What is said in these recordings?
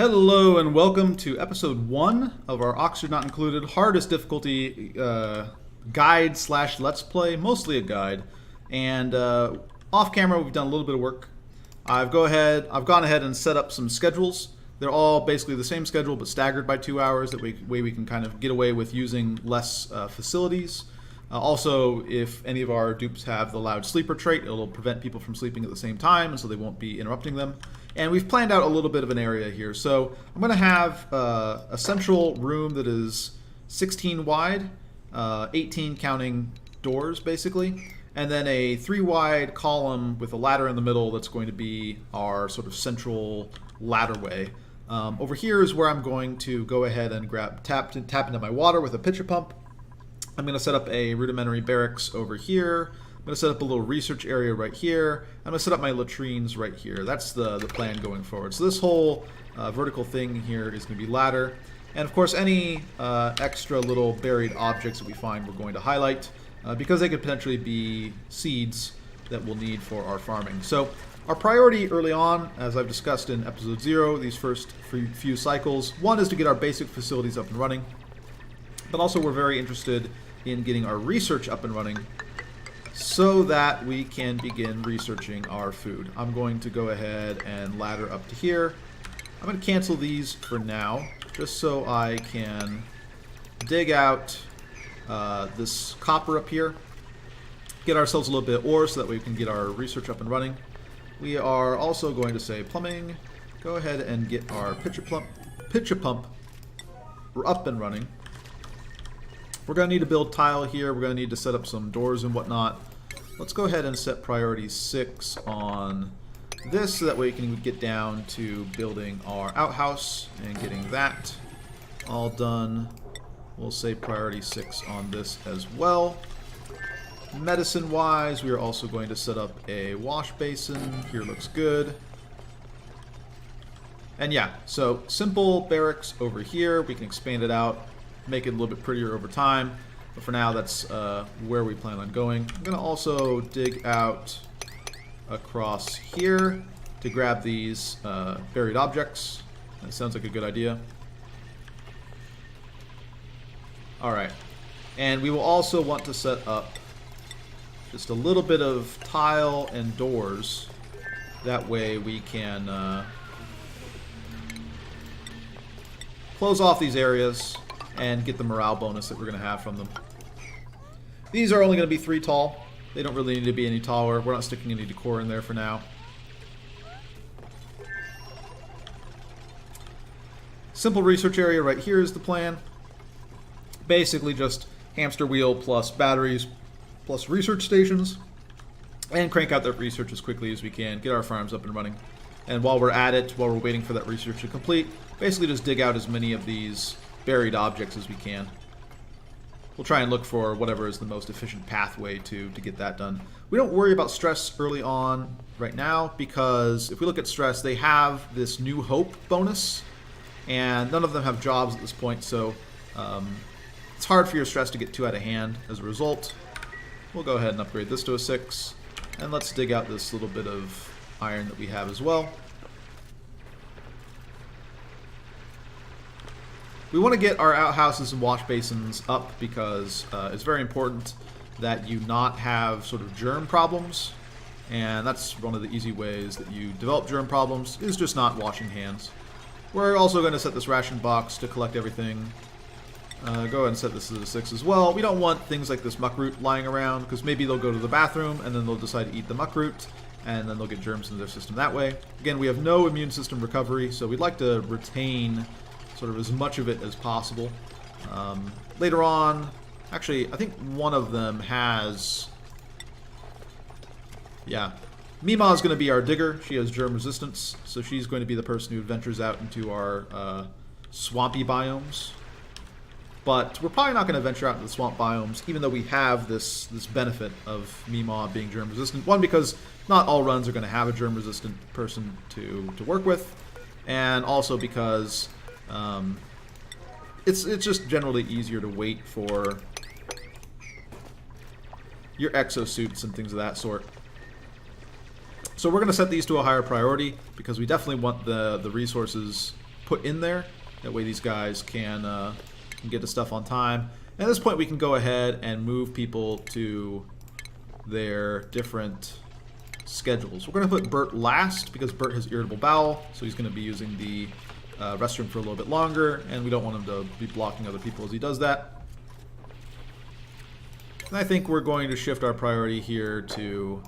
Hello and welcome to episode 1 of our Oxford Not Included hardest difficulty guide slash let's play, mostly a guide. And off camera we've done a little bit of work. I've gone ahead and set up some schedules. They're all basically the same schedule but staggered by 2 hours. That way we can kind of get away with using less facilities. Also, if any of our dupes have the loud sleeper trait, it'll prevent people from sleeping at the same time, and so they won't be interrupting them. And we've planned out a little bit of an area here. So I'm going to have a central room that is 16 wide, 18 counting doors, basically, and then a 3 wide column with a ladder in the middle that's going to be our sort of central ladderway. Over here is where I'm going to go ahead and tap into my water with a pitcher pump. I'm going to set up a rudimentary barracks over here. I'm going to set up a little research area right here. I'm going to set up my latrines right here. That's the plan going forward. So this whole vertical thing here is going to be ladder. And of course any extra little buried objects that we find we're going to highlight because they could potentially be seeds that we'll need for our farming. So our priority early on, as I've discussed in episode 0, these first few cycles, one is to get our basic facilities up and running. But also we're very interested in getting our research up and running so that we can begin researching our food. I'm going to go ahead and ladder up to here. I'm going to cancel these for now, just so I can dig out this copper up here, get ourselves a little bit of ore so that we can get our research up and running. We are also going to say plumbing, go ahead and get our pitcher pump up and running. We're going to need to build tile here. We're going to need to set up some doors and whatnot. Let's go ahead and set priority 6 on this so that way we can get down to building our outhouse and getting that all done. We'll say priority 6 on this as well. Medicine wise, we are also going to set up a wash basin. Here looks good. And yeah, so simple barracks over here. We can expand it out, make it a little bit prettier over time, but for now that's where we plan on going. I'm going to also dig out across here to grab these buried objects. That sounds like a good idea. Alright, and we will also want to set up just a little bit of tile and doors. That way we can close off these areas and get the morale bonus that we're going to have from them. These are only going to be 3 tall. They don't really need to be any taller. We're not sticking any decor in there for now. Simple research area right here is the plan. Basically just hamster wheel plus batteries plus research stations, and crank out that research as quickly as we can, get our farms up and running. And while we're at it, while we're waiting for that research to complete, basically just dig out as many of these buried objects as we can. We'll try and look for whatever is the most efficient pathway to get that done. We don't worry about stress early on right now because if we look at stress, they have this new hope bonus and none of them have jobs at this point, so it's hard for your stress to get too out of hand as a result. We'll go ahead and upgrade this to a 6, and let's dig out this little bit of iron that we have as well. We want to get our outhouses and wash basins up because it's very important that you not have sort of germ problems, and that's one of the easy ways that you develop germ problems is just not washing hands. We're also going to set this ration box to collect everything. Go ahead and set this as a 6 as well. We don't want things like this muckroot lying around because maybe they'll go to the bathroom and then they'll decide to eat the muckroot and then they'll get germs into their system that way. Again, we have no immune system recovery, so we'd like to retain sort of as much of it as possible. Later on, actually, I think one of them has... Yeah. Mima is going to be our digger. She has germ resistance, so she's going to be the person who ventures out into our swampy biomes. But we're probably not going to venture out into the swamp biomes, even though we have this benefit of Mima being germ resistant. One, because not all runs are going to have a germ resistant person to work with, and also because it's just generally easier to wait for your exosuits and things of that sort. So we're going to set these to a higher priority because we definitely want the resources put in there. That way these guys can get the stuff on time. And at this point we can go ahead and move people to their different schedules. We're going to put Bert last because Bert has irritable bowel, so he's going to be using the restroom for a little bit longer, and we don't want him to be blocking other people as he does that. And I think we're going to shift our priority here to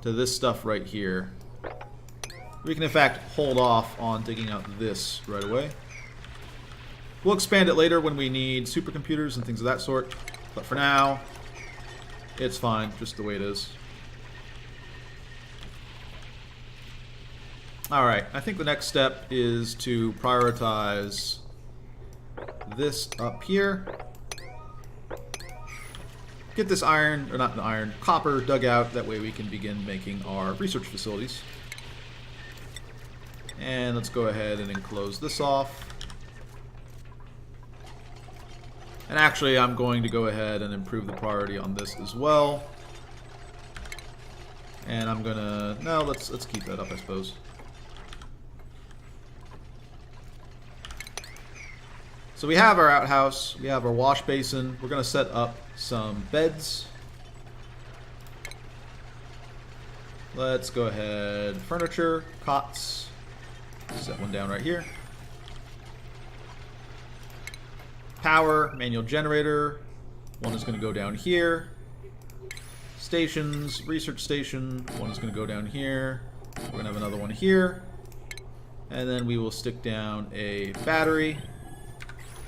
this stuff right here. We can in fact hold off on digging out this right away. We'll expand it later when we need supercomputers and things of that sort, but for now, it's fine, just the way it is. Alright, I think the next step is to prioritize this up here. Get this iron, or not iron, copper dug out, that way we can begin making our research facilities. And let's go ahead and enclose this off. And actually, I'm going to go ahead and improve the priority on this as well. And I'm gonna... no, let's keep that up, I suppose. So we have our outhouse, we have our wash basin. We're gonna set up some beds. Let's go ahead, furniture, cots. Set one down right here. Power, manual generator. One is going to go down here. Stations, research station. One is going to go down here. We're going to have another one here. And then we will stick down a battery.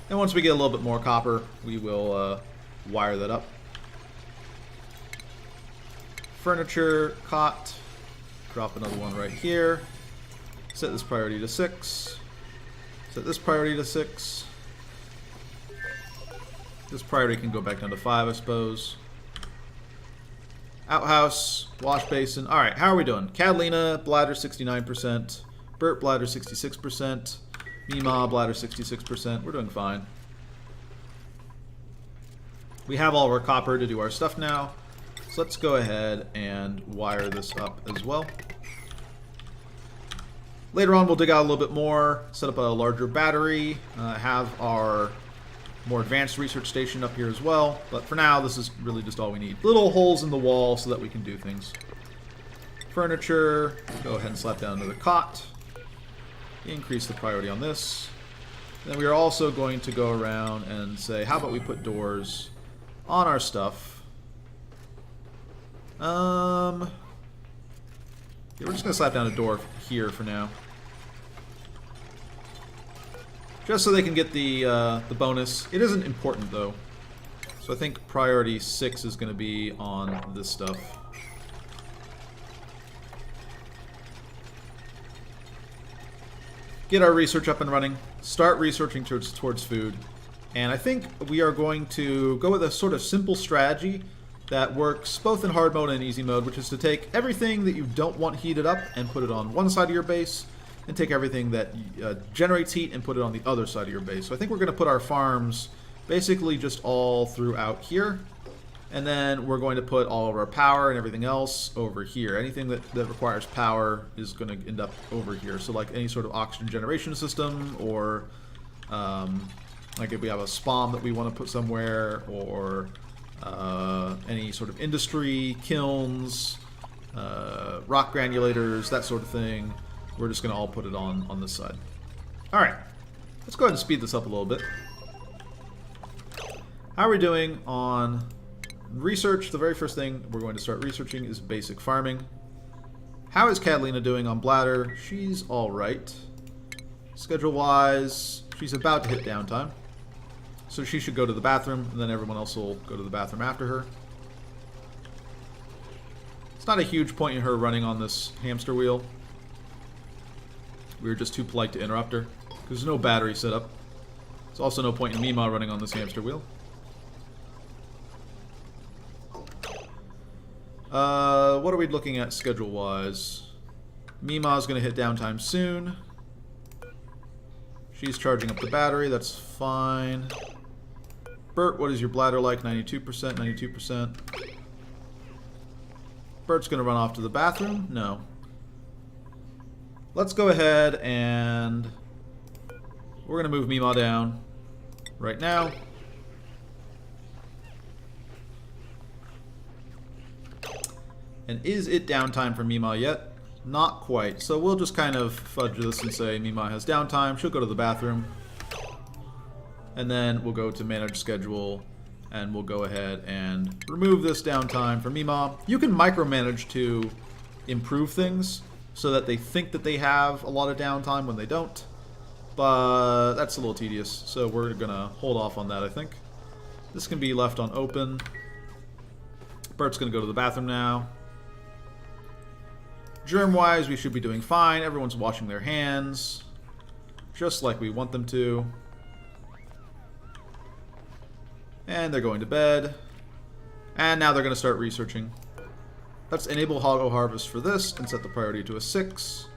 And once we get a little bit more copper, we will wire that up. Furniture, cot. Drop another one right here. Set this priority to 6. Set this priority to 6. This priority can go back down to 5, I suppose. Outhouse, wash basin. Alright, how are we doing? Catalina, bladder 69%. Bert, bladder 66%. Mima, bladder 66%. We're doing fine. We have all of our copper to do our stuff now. So let's go ahead and wire this up as well. Later on, we'll dig out a little bit more, set up a larger battery, have our more advanced research station up here as well. But for now, this is really just all we need. Little holes in the wall so that we can do things. Furniture, go ahead and slap down another cot. Increase the priority on this. Then we are also going to go around and say, how about we put doors on our stuff? Yeah, we're just going to slap down a door here for now. Just so they can get the bonus. It isn't important, though. So I think priority 6 is going to be on this stuff. Get our research up and running. Start researching towards food. And I think we are going to go with a sort of simple strategy that works both in hard mode and easy mode, which is to take everything that you don't want heated up and put it on one side of your base, and take everything that generates heat and put it on the other side of your base. So I think we're going to put our farms basically just all throughout here, and then we're going to put all of our power and everything else over here. Anything that requires power is going to end up over here. So like any sort of oxygen generation system, or like if we have a spawn that we want to put somewhere, or any sort of industry, kilns, rock granulators, that sort of thing. We're just going to all put it on this side. Alright, let's go ahead and speed this up a little bit. How are we doing on research? The very first thing we're going to start researching is basic farming. How is Catalina doing on bladder? She's alright. Schedule-wise, she's about to hit downtime. So she should go to the bathroom, and then everyone else will go to the bathroom after her. It's not a huge point in her running on this hamster wheel. We were just too polite to interrupt her, because there's no battery set up. There's also no point in Mima running on this hamster wheel. What are we looking at schedule-wise? Mima's going to hit downtime soon. She's charging up the battery, that's fine. Bert, what is your bladder like? 92%, 92%. Bert's going to run off to the bathroom? No. Let's go ahead and We're going to move Meemaw down right now. And is it downtime for Meemaw yet? Not quite. So we'll just kind of fudge this and say Meemaw has downtime. She'll go to the bathroom. And then we'll go to manage schedule. And we'll go ahead and remove this downtime for Meemaw. You can micromanage to improve things so that they think that they have a lot of downtime when they don't. But that's a little tedious. So we're going to hold off on that, I think. This can be left on open. Bert's going to go to the bathroom now. Germ-wise, we should be doing fine. Everyone's washing their hands, just like we want them to. And they're going to bed. And now they're going to start researching. Let's enable auto harvest for this and set the priority to a 6.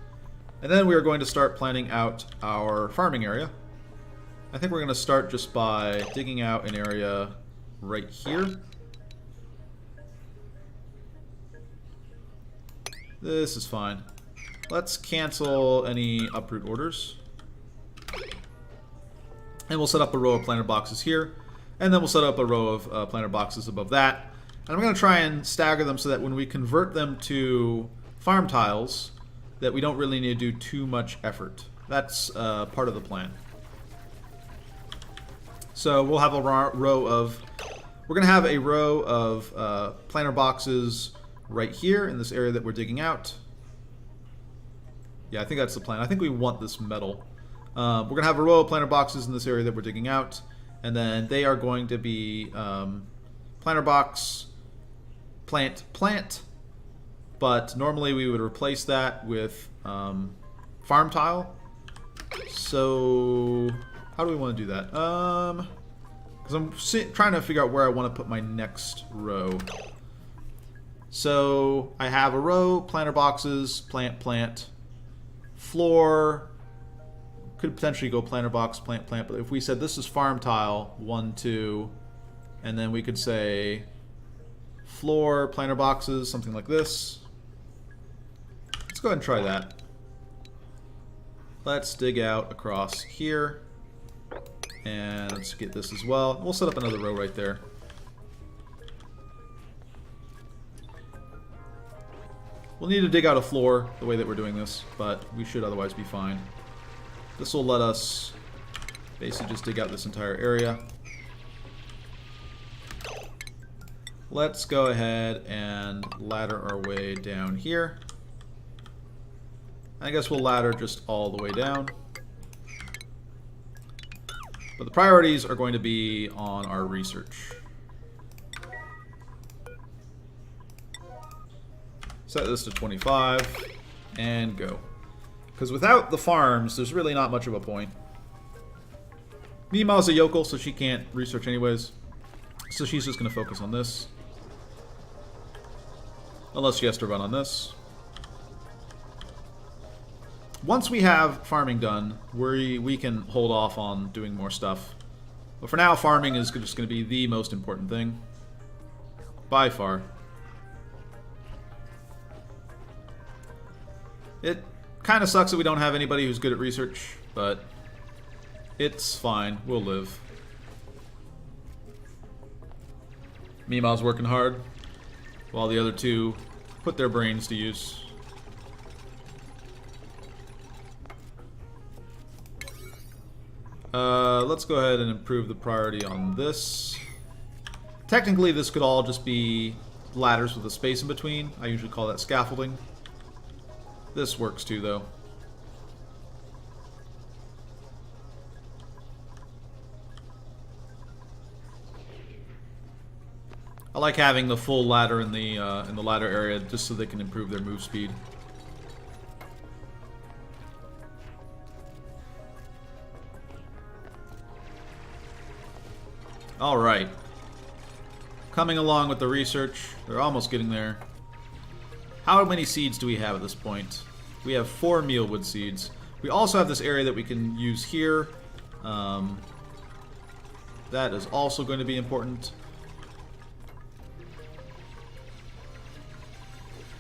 And then we are going to start planning out our farming area. I think we're going to start just by digging out an area right here. This is fine. Let's cancel any uproot orders. And we'll set up a row of planter boxes here. And then we'll set up a row of planter boxes above that. And I'm going to try and stagger them so that when we convert them to farm tiles, that we don't really need to do too much effort. That's part of the plan. So we'll have a row of... We're going to have a row of planter boxes right here in this area that we're digging out. Yeah, I think that's the plan. I think we want this metal. We're going to have a row of planter boxes in this area that we're digging out. And then they are going to be planter box, plant, plant. But normally we would replace that with farm tile. So how do we want to do that? Because I'm trying to figure out where I want to put my next row. So I have a row, planter boxes, plant, plant, floor. Could potentially go planter box, plant, plant. But if we said this is farm tile, 1, 2, and then we could say floor, planter boxes, something like this. Let's go ahead and try that. Let's dig out across here. And let's get this as well. We'll set up another row right there. We'll need to dig out a floor the way that we're doing this, but we should otherwise be fine. This will let us basically just dig out this entire area. Let's go ahead and ladder our way down here. I guess we'll ladder just all the way down. But the priorities are going to be on our research. Set this to 25 and go. Because without the farms, there's really not much of a point. Meemaw's a yokel, so she can't research anyways. So she's just going to focus on this. Unless she has to run on this. Once we have farming done, we can hold off on doing more stuff. But for now, farming is just going to be the most important thing. By far. It kind of sucks that we don't have anybody who's good at research, but it's fine. We'll live. Meemaw's working hard, while the other two put their brains to use. Let's go ahead and improve the priority on this. Technically, this could all just be ladders with a space in between. I usually call that scaffolding. This works too, though. I like having the full ladder in the ladder area just so they can improve their move speed. All right. Coming along with the research. They're almost getting there. How many seeds do we have at this point? We have 4 mealwood seeds. We also have this area that we can use here. That is also going to be important.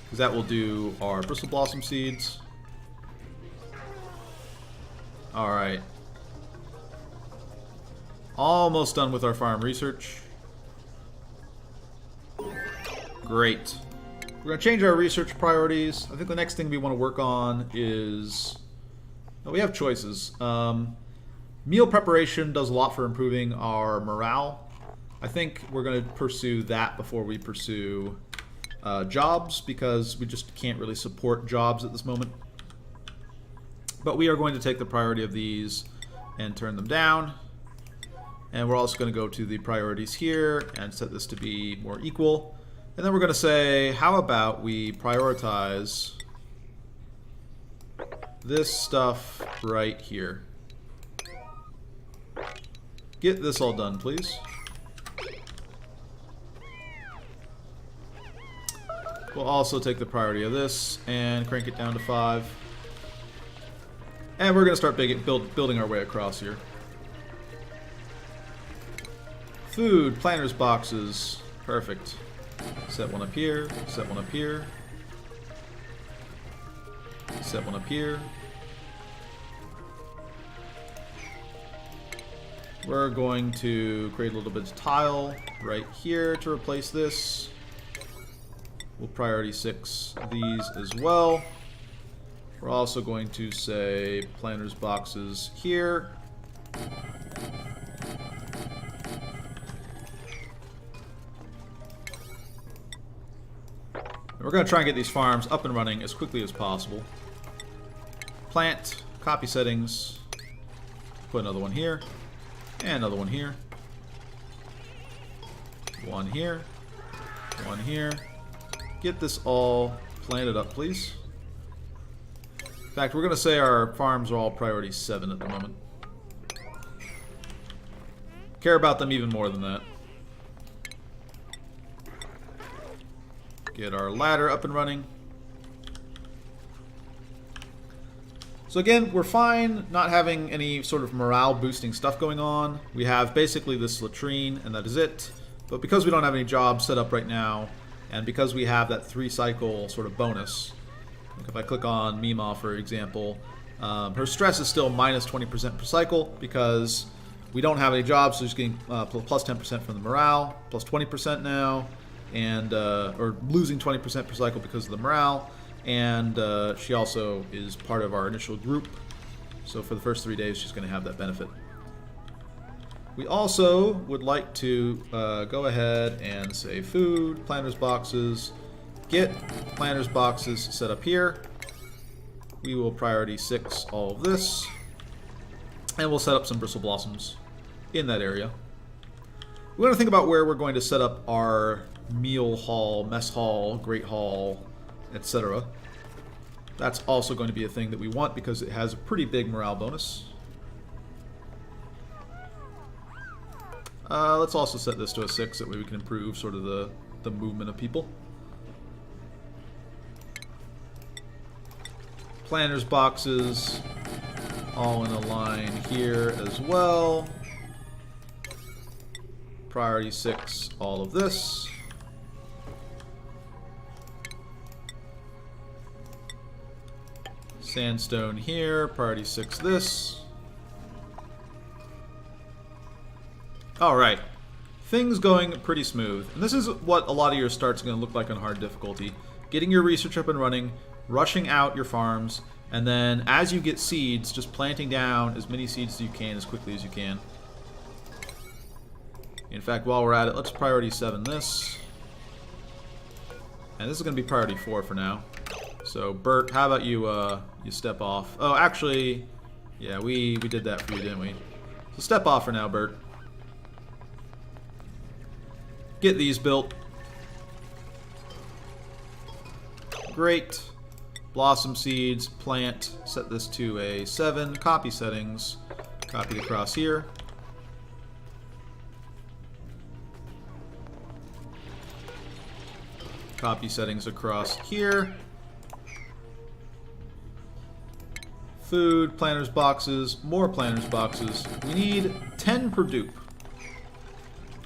Because that will do our bristle blossom seeds. Alright. Almost done with our farm research. Great. We're going to change our research priorities. I think the next thing we want to work on is... Oh, we have choices. Meal preparation does a lot for improving our morale. I think we're going to pursue that before we pursue jobs, because we just can't really support jobs at this moment. But we are going to take the priority of these and turn them down. And we're also going to go to the priorities here and set this to be more equal. And then we're going to say, how about we prioritize this stuff right here. Get this all done, please. We'll also take the priority of this and crank it down to 5. And we're going to start building our way across here. Food, planters boxes, perfect. Set one up here, set one up here. Set one up here. We're going to create a little bit of tile right here to replace this. We'll priority 6 these as well. We're also going to say planters boxes here. We're going to try and get these farms up and running as quickly as possible. Plant, copy settings, put another one here, and another one here. One here, one here. Get this all planted up, please. In fact, we're going to say our farms are all priority 7 at the moment. Care about them even more than that. Get our ladder up and running. So again, we're fine not having any sort of morale boosting stuff going on. We have basically this latrine and that is it. But because we don't have any jobs set up right now, and because we have that 3-cycle sort of bonus, like if I click on Mima, for example, her stress is still minus 20% per cycle because we don't have any jobs, so she's getting plus 10% from the morale, plus 20% now, and or losing 20% per cycle because of the morale, and she also is part of our initial group, so for the first 3 days she's going to have that benefit. We also would like to go ahead and say food, planters boxes, get planters boxes set up here. We will priority 6 all of this, and we'll set up some bristle blossoms in that area. We're going to think about where we're going to set up our meal hall, mess hall, great hall, etc. That's also going to be a thing that we want because it has a pretty big morale bonus. Let's also set this to a 6, that way we can improve sort of the movement of people. Planters boxes all in a line here as well. Priority 6 all of this. Sandstone here, priority 6 this. Alright, things going pretty smooth. And this is what a lot of your starts are going to look like on hard difficulty. Getting your research up and running, rushing out your farms, and then as you get seeds, just planting down as many seeds as you can as quickly as you can. In fact, while we're at it, let's priority 7 this. And this is going to be priority 4 for now. So, Bert, how about you you step off? Oh, actually, yeah, we did that for you, didn't we? So step off for now, Bert. Get these built. Great. Blossom seeds, plant, set this to a 7. Copy settings, copy it across here. Copy settings across here. Food, planters boxes, more planters boxes. We need 10 per dupe.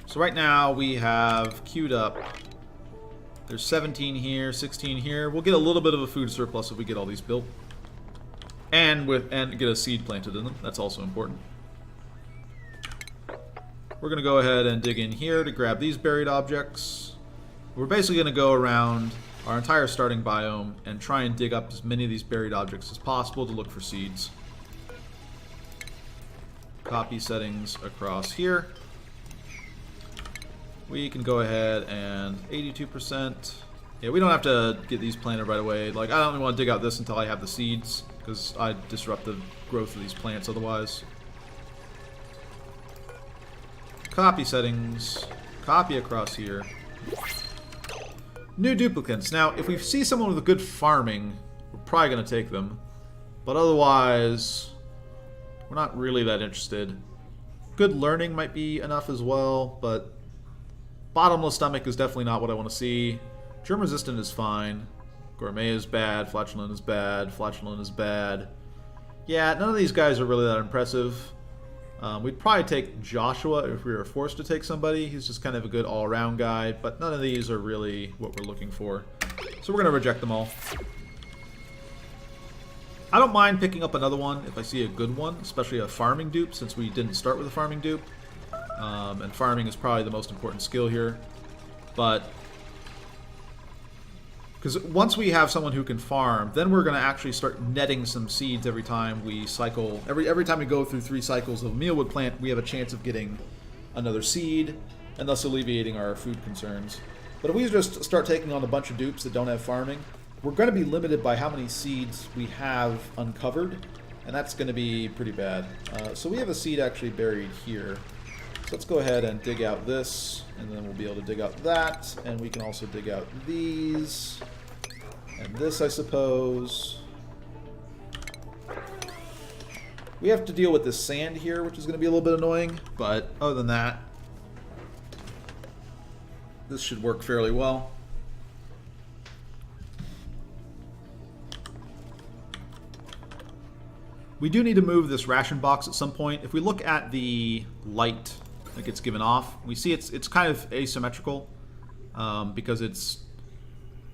So right now we have queued up. There's 17 here, 16 here. We'll get a little bit of a food surplus if we get all these built. And get a seed planted in them. That's also important. We're going to go ahead and dig in here to grab these buried objects. We're basically going to go around our entire starting biome and try and dig up as many of these buried objects as possible to look for seeds. Copy settings across here. We can go ahead and 82%. Yeah, we don't have to get these planted right away. Like, I don't even want to dig out this until I have the seeds, because I disrupt the growth of these plants otherwise. Copy settings. Copy across here. New duplicants. Now, if we see someone with a good farming, we're probably going to take them. But otherwise, we're not really that interested. Good learning might be enough as well, but bottomless stomach is definitely not what I want to see. Germ resistant is fine. Gourmet is bad. Flatulent is bad. Flatulent is bad. Yeah, none of these guys are really that impressive. We'd probably take Joshua if we were forced to take somebody. He's just kind of a good all-around guy, but none of these are really what we're looking for. So we're going to reject them all. I don't mind picking up another one if I see a good one, especially a farming dupe, since we didn't start with a farming dupe. And farming is probably the most important skill here. But because once we have someone who can farm, then we're going to actually start netting some seeds every time we cycle. Every time we go through 3 cycles of a mealwood plant, we have a chance of getting another seed, and thus alleviating our food concerns. But if we just start taking on a bunch of dupes that don't have farming, we're going to be limited by how many seeds we have uncovered, and that's going to be pretty bad. So we have a seed actually buried here. So let's go ahead and dig out this, and then we'll be able to dig out that, and we can also dig out these, and this, I suppose. We have to deal with this sand here, which is going to be a little bit annoying, but other than that, this should work fairly well. We do need to move this ration box at some point. If we look at the light that gets given off, we see it's kind of asymmetrical because it's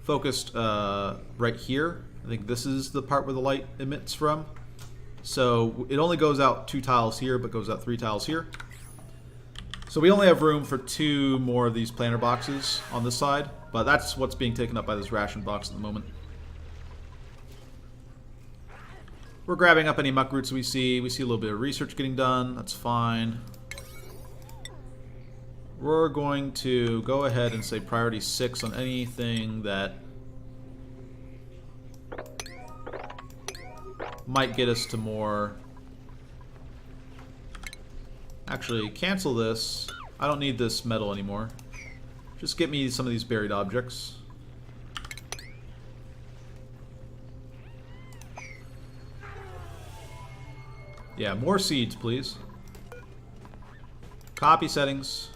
focused right here. I think this is the part where the light emits from. So it only goes out 2 tiles here, but goes out 3 tiles here. So we only have room for 2 more of these planter boxes on this side, but that's what's being taken up by this ration box at the moment. We're grabbing up any muck roots we see. We see a little bit of research getting done. That's fine. We're going to go ahead and say priority 6 on anything that might get us to more. Actually, cancel this. I don't need this metal anymore. Just get me some of these buried objects. Yeah, more seeds, please. Copy settings.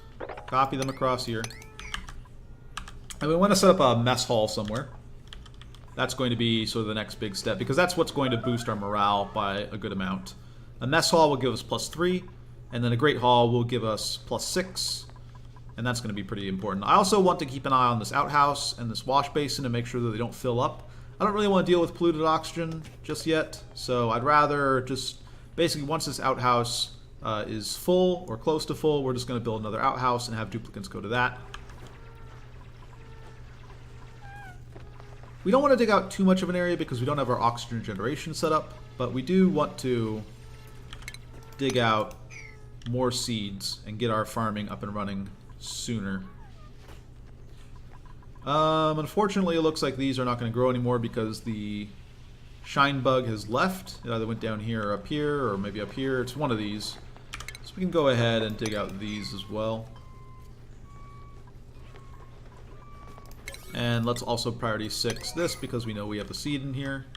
Copy them across here. And we want to set up a mess hall somewhere. That's going to be sort of the next big step, because that's what's going to boost our morale by a good amount. A mess hall will give us +3, and then a great hall will give us +6, and that's going to be pretty important. I also want to keep an eye on this outhouse and this wash basin to make sure that they don't fill up. I don't really want to deal with polluted oxygen just yet, so I'd rather just basically once this outhouse is full or close to full, we're just going to build another outhouse and have duplicants go to that. We don't want to dig out too much of an area because we don't have our oxygen generation set up, but we do want to dig out more seeds and get our farming up and running sooner. Unfortunately, it looks like these are not going to grow anymore because the shine bug has left. It either went down here or up here, or maybe up here. It's one of these. So we can go ahead and dig out these as well. And let's also priority 6 this because we know we have a seed in here.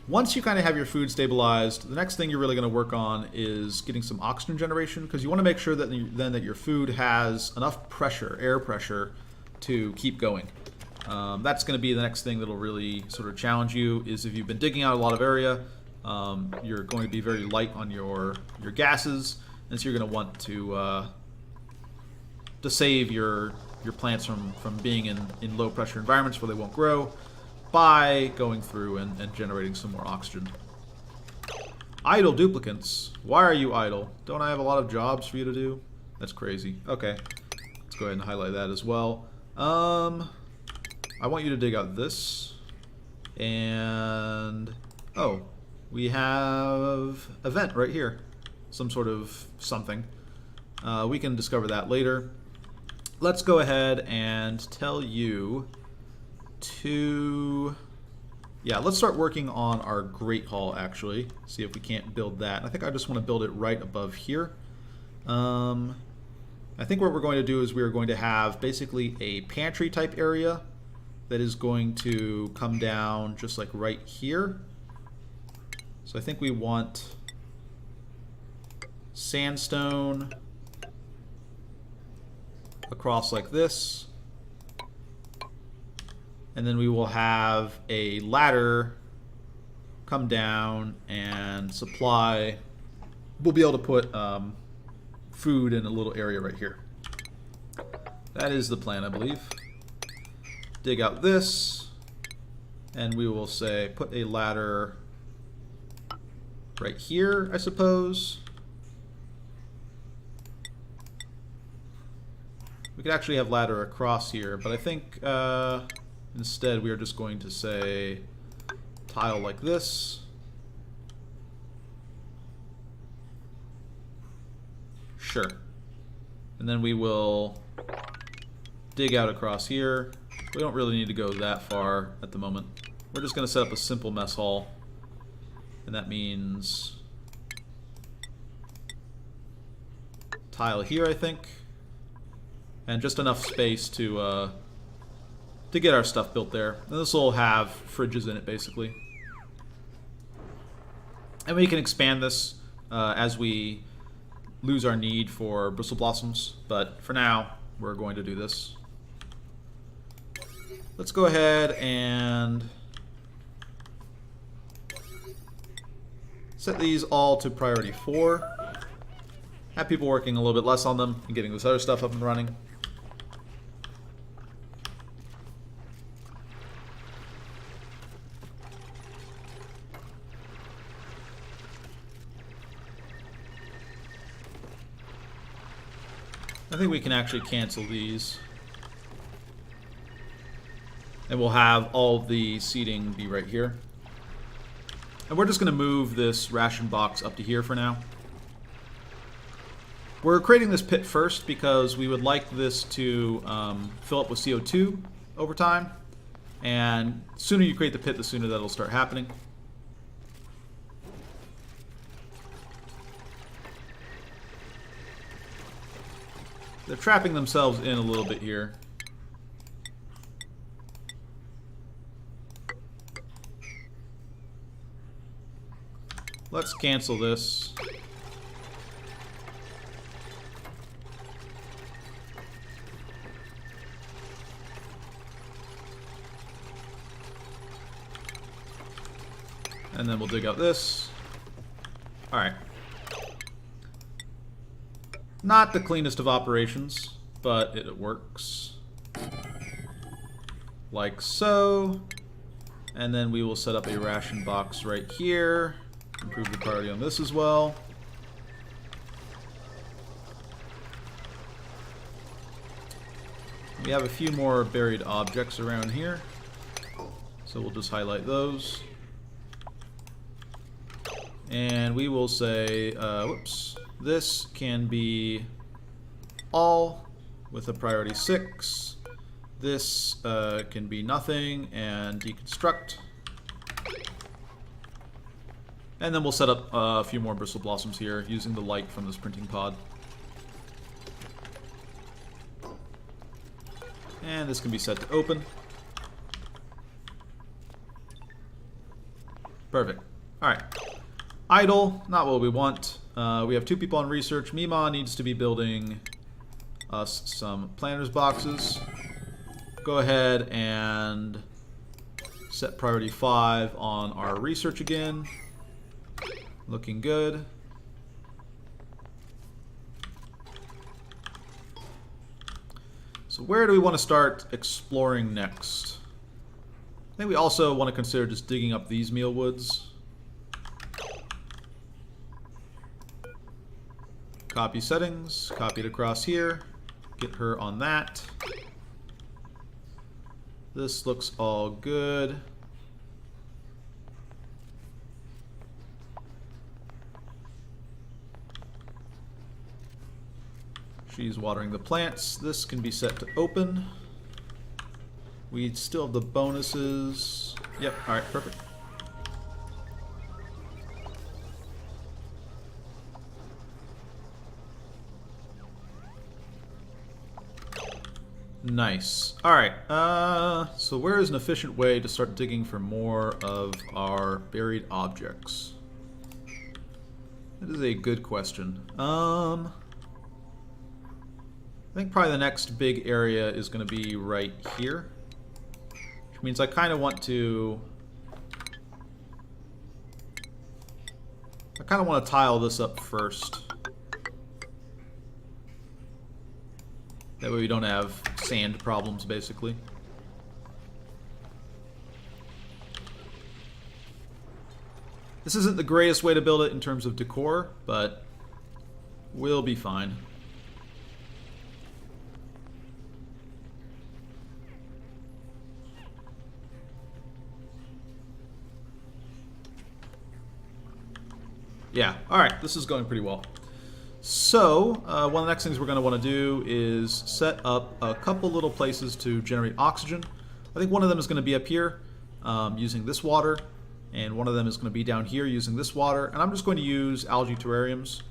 Once you kind of have your food stabilized, the next thing you're really going to work on is getting some oxygen generation, because you want to make sure that that your food has enough pressure, air pressure, to keep going. That's going to be the next thing that'll really sort of challenge you, is if you've been digging out a lot of area, you're going to be very light on your gases, and so you're going to want to save your plants from being in low pressure environments where they won't grow by going through and generating some more oxygen. Idle duplicants. Why are you idle? Don't I have a lot of jobs for you to do? That's crazy. Okay. Let's go ahead and highlight that as well. I want you to dig out this. And... oh. We have a vent right here. Some sort of something. We can discover that later. Let's go ahead and tell you to... yeah, let's start working on our Great Hall, actually. See if we can't build that. I think I just want to build it right above here. I think what we're going to do is we're going to have basically a pantry type area that is going to come down just like right here. So I think we want sandstone across like this. And then we will have a ladder come down and supply. We'll be able to put food in a little area right here. That is the plan, I believe. Dig out this, and we will say put a ladder right here, I suppose. We could actually have ladder across here, but I think instead we are just going to say tile like this. Sure. And then we will dig out across here. We don't really need to go that far at the moment. We're just going to set up a simple mess hall. And that means tile here, I think. And just enough space to get our stuff built there. And this will have fridges in it, basically. And we can expand this as we lose our need for bristle blossoms. But for now, we're going to do this. Let's go ahead and set these all to priority 4. Have people working a little bit less on them and getting this other stuff up and running. I think we can actually cancel these. And we'll have all the seating be right here. And we're just going to move this ration box up to here for now. We're creating this pit first because we would like this to fill up with CO2 over time. And the sooner you create the pit, the sooner that'll start happening. They're trapping themselves in a little bit here. Let's cancel this. And then we'll dig out this. Alright. Not the cleanest of operations, but it works. Like so. And then we will set up a ration box right here. Improve the priority on this as well. We have a few more buried objects around here. So we'll just highlight those. And we will say, whoops, this can be all with a priority 6. This can be nothing and deconstruct. And then we'll set up a few more bristle blossoms here using the light from this printing pod. And this can be set to open. Perfect. Alright. Idle, not what we want. We have 2 people on research. Mima needs to be building us some planners boxes. Go ahead and set priority 5 on our research again. Looking good. So where do we want to start exploring next? I think we also want to consider just digging up these meal woods. Copy settings, copy it across here, get her on that. This looks all good. She's watering the plants. This can be set to open. We still have the bonuses. Yep, alright, perfect. Nice. Alright, so where is an efficient way to start digging for more of our buried objects? That is a good question. I think probably the next big area is going to be right here. Which means I kind of want to... I kind of want to tile this up first. That way we don't have sand problems, basically. This isn't the greatest way to build it in terms of decor, but we'll be fine. Yeah, alright, this is going pretty well. So, one of the next things we're going to want to do is set up a couple little places to generate oxygen. I think one of them is going to be up here using this water, and one of them is going to be down here using this water, and I'm just going to use algae terrariums.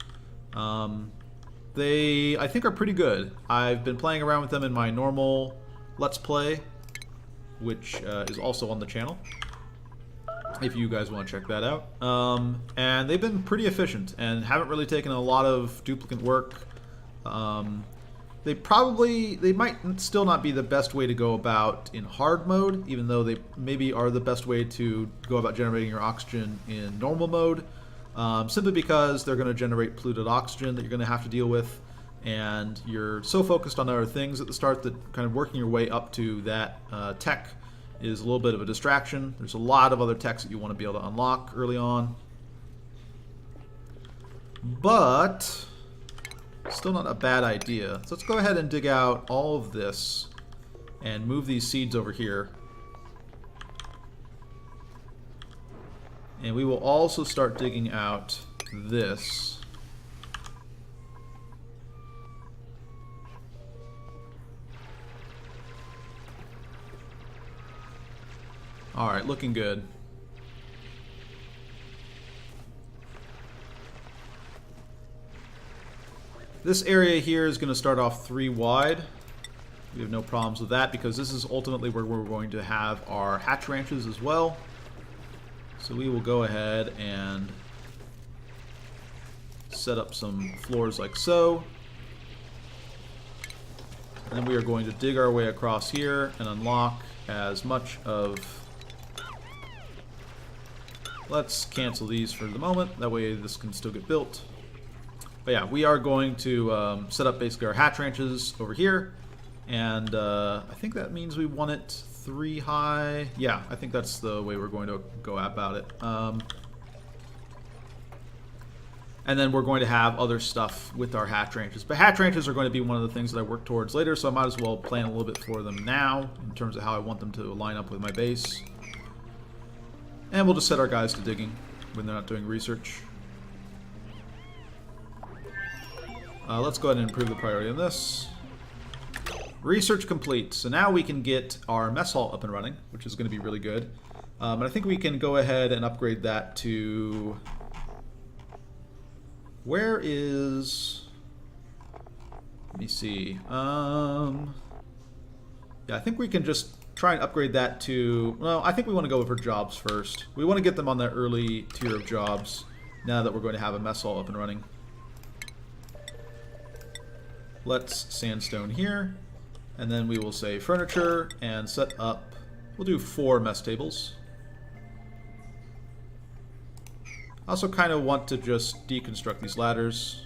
They, I think, are pretty good. I've been playing around with them in my normal Let's Play, which is also on the channel, if you guys want to check that out. And they've been pretty efficient and haven't really taken a lot of duplicant work. They might still not be the best way to go about in hard mode, even though they maybe are the best way to go about generating your oxygen in normal mode, simply because they're going to generate polluted oxygen that you're going to have to deal with, and you're so focused on other things at the start that kind of working your way up to that tech is a little bit of a distraction. There's a lot of other techs that you want to be able to unlock early on. But still not a bad idea. So let's go ahead and dig out all of this and move these seeds over here. And we will also start digging out this. Alright, looking good. This area here is going to start off 3 wide. We have no problems with that because this is ultimately where we're going to have our hatch ranches as well. So we will go ahead and set up some floors like so. And then we are going to dig our way across here and unlock as much of... Let's cancel these for the moment, that way this can still get built. But yeah, we are going to set up basically our hatch ranches over here, and I think that means we want it 3 high. Yeah, I think that's the way we're going to go about it. And then we're going to have other stuff with our hatch ranches. But hatch ranches are going to be one of the things that I work towards later, so I might as well plan a little bit for them now in terms of how I want them to line up with my base. And we'll just set our guys to digging when they're not doing research. Let's go ahead and improve the priority on this. Research complete. So now we can get our mess hall up and running, which is going to be really good. And I think we can go ahead and upgrade that to... Where is... Let me see. Yeah, I think we can just try and upgrade that to... Well, I think we want to go for jobs first. We want to get them on that early tier of jobs now that we're going to have a mess hall up and running. Let's sandstone here, and then we will say furniture and set up... We'll do 4 mess tables. I also kind of want to just deconstruct these ladders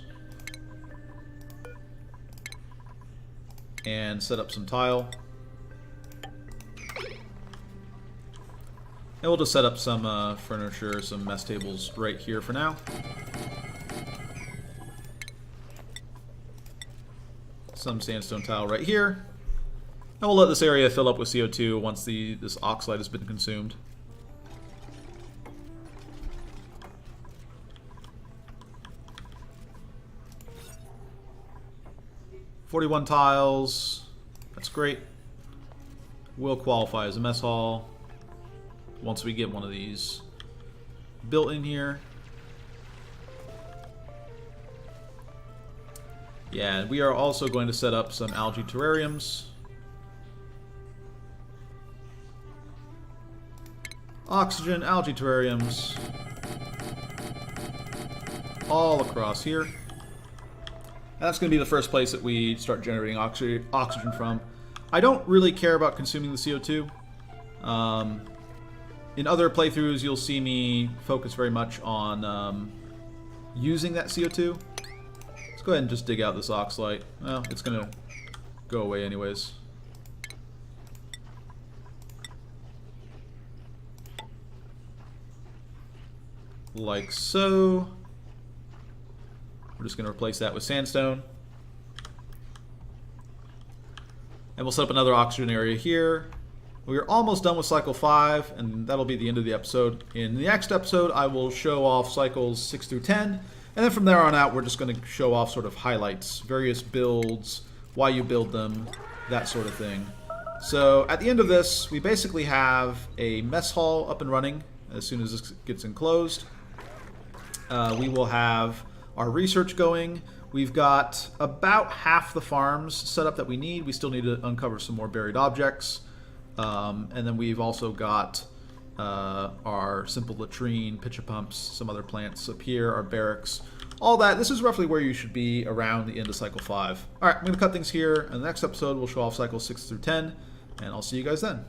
and set up some tile. And we'll just set up some furniture, some mess tables right here for now. some sandstone tile right here. And we'll let this area fill up with CO2 once this oxide has been consumed. "41 tiles. That's great. Will qualify as a mess hall once we get one of these built in here. Yeah, we are also going to set up some algae terrariums. Oxygen, algae terrariums. All across here. And that's going to be the first place that we start generating oxygen from. I don't really care about consuming the CO2. In other playthroughs, you'll see me focus very much on using that CO2. Let's go ahead and just dig out this oxalite. Well, it's going to go away anyways. Like so. We're just going to replace that with sandstone. And we'll set up another oxygen area here. We are almost done with cycle 5, and that'll be the end of the episode. In the next episode, I will show off cycles 6 through 10, and then from there on out, we're just going to show off sort of highlights, various builds, why you build them, that sort of thing. So at the end of this, we basically have a mess hall up and running as soon as this gets enclosed. We will have our research going. We've got about half the farms set up that we need. We still need to uncover some more buried objects. And then we've also got our simple latrine, pitcher pumps, some other plants up here, our barracks, all that. This is roughly where you should be around the end of cycle 5. All right, I'm going to cut things here. In the next episode, we'll show off cycles 6 through 10, and I'll see you guys then.